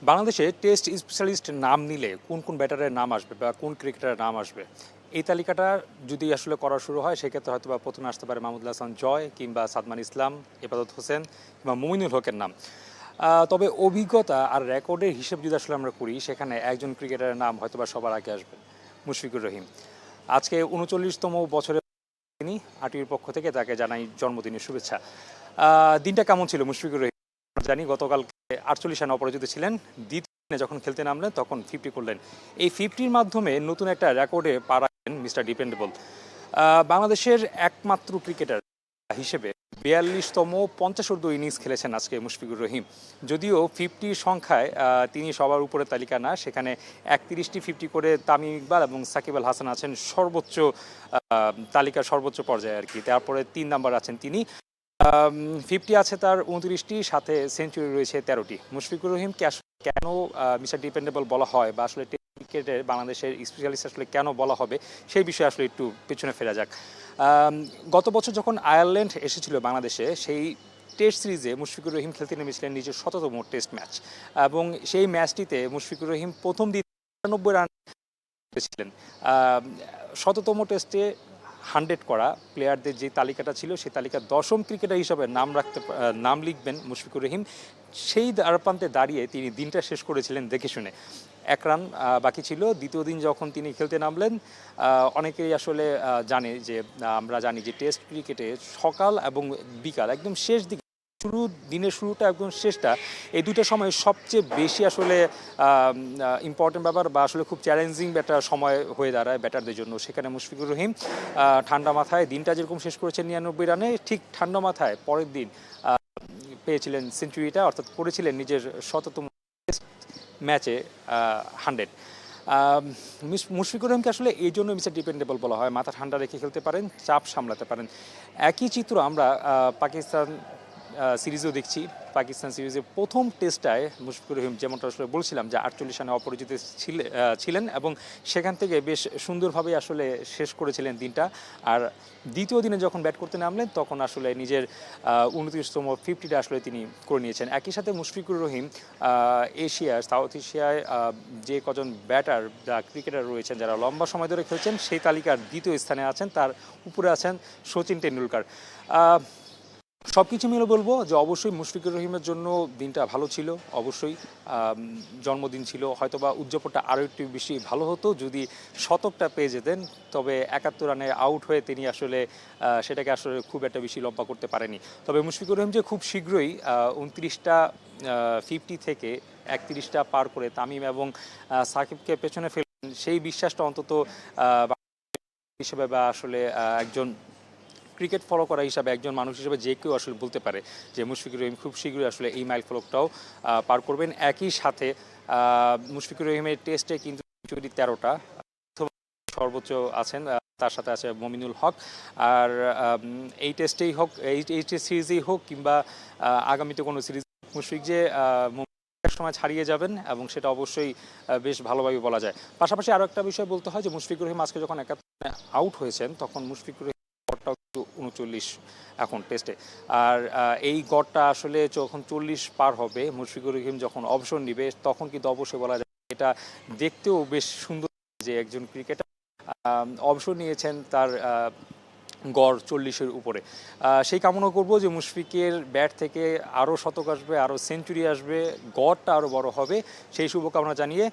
বাংলাদেশে test specialist নাম নিলে কোন কোন ব্যাটারের নাম আসবে বা কোন ক্রিকেটারের নাম আসবে, এই তালিকাটা যদি আসলে করা শুরু হয় সেক্ষেত্রে হয়তো বা প্রথমে আসতে পারে মাহমুদুল হাসান জয় কিংবা সাদমান ইসলাম, ইবাদত হোসেন কিংবা মুমিনুল হকের নাম। তবে অভিজ্ঞতা আর রেকর্ডের হিসেব যদি আসলে আমরা করি, সেখানে একজন ক্রিকেটারের নাম হয়তো বা সবার আগে আসবে, মুশফিকুর রহিম। আজকে ৩৯তম বছরে তিনি আটির পক্ষ থেকে তাকে জানাই জন্মদিনের শুভেচ্ছা। দিনটা কেমন ছিল মুশফিকুর রহিম? জানি গতকালকে ৪৮ রানে অপরাজিত ছিলেন। দ্বিতীয় দিনে যখন খেলতে নামলেন তখন 50 করলেন। এই 50-র মাধ্যমে নতুন একটা রেকর্ডে পা রাখলেন মিস্টার ডিপেন্ডেবল। বাংলাদেশের একমাত্র ক্রিকেটার হিসেবে ৪২তম 50 ইনিংস খেলেছেন আজকে মুশফিকুর রহিম। যদিও 50 সংখ্যায় তিনি সবার উপরে তালিকা না, সেখানে ৩১টি 50 করে তামিম ইকবাল এবং সাকিব আল হাসান আছেন সর্বোচ্চ তালিকার সর্বোচ্চ পর্যায়ে আর কি। তারপরে 3 নাম্বার আছেন তিনি। 50 আছে তার 29টি, সাথে সেঞ্চুরি রয়েছে 13টি। মুশফিকুর রহিমকে কেন মিস্টার ডিপেন্ডেবল বলা হয় বা আসলে ক্রিকেটের বাংলাদেশের স্পেশালিস্ট আসলে কেন বলা হবে, সেই বিষয়ে আসলে একটু পেছনে ফেরা যাক। গত বছর যখন আয়ারল্যান্ড এসেছিল বাংলাদেশে, সেই টেস্ট সিরিজে মুশফিকুর রহিম খেলতে নেমেছিলেন নিজের ১৭তম টেস্ট ম্যাচ, এবং সেই ম্যাচটিতে মুশফিকুর রহিম প্রথম দিন ৯৯ রান করেছিলেন। ১৭তম টেস্টে 100 করা প্লেয়ারদের যে তালিকাটা ছিল, সেই তালিকার ১০ম ক্রিকেটার হিসাবে নাম লিখবেন মুশফিকুর রহিম। সেই দ্বারপ্রান্তে দাঁড়িয়ে তিনি দিনটা শেষ করেছিলেন দেখে শুনে। 1 রান বাকি ছিল। দ্বিতীয় দিন যখন তিনি খেলতে নামলেন, অনেকেই আসলে আমরা জানি যে টেস্ট ক্রিকেটে সকাল এবং বিকাল, একদম শেষ দিকে দিনের শুরুটা একদম শেষটা, এই দুটো সময় সবচেয়ে বেশি আসলে ইম্পর্টেন্ট ব্যাপার বা আসলে খুব চ্যালেঞ্জিং একটা সময় হয়ে দাঁড়ায় ব্যাটারদের জন্য। সেখানে মুশফিকুর রহিম ঠান্ডা মাথায় দিনটা যেরকম শেষ করেছেন ৯৯ রানে, ঠিক ঠান্ডা মাথায় পরের দিন পেয়েছিলেন সেঞ্চুরিটা, অর্থাৎ করেছিলেন নিজের ১৭তম ম্যাচে 100। মুশফিকুর রহিমকে আসলে এই জন্য মিস্টার ডিপেন্ডেবল বলা হয়, মাথা ঠান্ডা রেখে খেলতে পারেন, চাপ সামলাতে পারেন। একই চিত্র আমরা পাকিস্তান সিরিজেও দেখছি। পাকিস্তান সিরিজের প্রথম টেস্টটায় মুশফিকুর রহিম, যেমনটা আসলে বলছিলাম, যে ৪৮ রানে অপরাজিত ছিলেন এবং সেখান থেকে বেশ সুন্দরভাবে আসলে শেষ করেছিলেন দিনটা। আর দ্বিতীয় দিনে যখন ব্যাট করতে নামলেন তখন আসলে নিজের ২৯তম 50টা আসলে তিনি করে নিয়েছেন। একই সাথে মুশফিকুর রহিম সাউথ এশিয়ায় যে কজন ব্যাটার বা ক্রিকেটার রয়েছেন যারা লম্বা সময় ধরে খেলছেন, সেই তালিকার দ্বিতীয় স্থানে আছেন। তার উপরে আছেন সচিন টেন্ডুলকার। সব কিছু মিলে বলবো যে অবশ্যই মুশফিকুর রহিমের জন্য দিনটা ভালো ছিল। অবশ্যই জন্মদিন ছিল, হয়তোবা উদযাপনটা আরও একটু বেশি ভালো হতো যদি শতকটা পেয়ে যেতেন। তবে ৭১ রানে আউট হয়ে তিনি আসলে সেটাকে আসলে খুব একটা বেশি লম্বা করতে পারেনি। তবে মুশফিকুর রহিম যে খুব শীঘ্রই ২৯টা 50 থেকে ৩১টা পার করে তামিম এবং সাকিবকে পেছনে ফেললেন, সেই বিশ্বাসটা অন্তত হিসেবে বা আসলে একজন ক্রিকেট ফলো করা হিসাবে, একজন মানুষ হিসেবে যে কেউ আসলে বলতে পারে যে মুশফিকুর রহিম খুব শীঘ্রই আসলে এই মাইল ফলকটাও পার করবেন। একই সাথে মুশফিকুর রহিমের টেস্টে কিন্তু সেঞ্চুরি 13টা সর্বোচ্চ আছেন, তার সাথে আছে মুমিনুল হক। আর এই টেস্টেই হোক, এই টেস্ট সিরিজেই হোক কিংবা আগামীতে কোনো সিরিজ, মুশফিক যে এক সময় ছাড়িয়ে যাবেন এবং সেটা অবশ্যই বেশ ভালোভাবে বলা যায়। পাশাপাশি আরও একটা বিষয় বলতে হয় যে মুশফিকুর রহিম আজকে যখন ৭১ আউট হয়েছেন, তখন মুশফিকুর রহিম ৩৯ এখন টেস্টে। আর এই গড়টা আসলে যখন ৪০ পার হবে, মুশফিকুর রহিম যখন অবসর নিবে, তখন কিন্তু অবশ্যই বলা যায় এটা দেখতেও বেশ সুন্দর যে একজন ক্রিকেটার অবসর নিয়েছেন, তার গড় ৪০-এর উপরে। সেই কামনা করব যে মুশফিকের ব্যাট থেকে আরও শতক আসবে, আরও সেঞ্চুরি আসবে, গড়টা আরও বড় হবে, সেই শুভকামনা জানিয়ে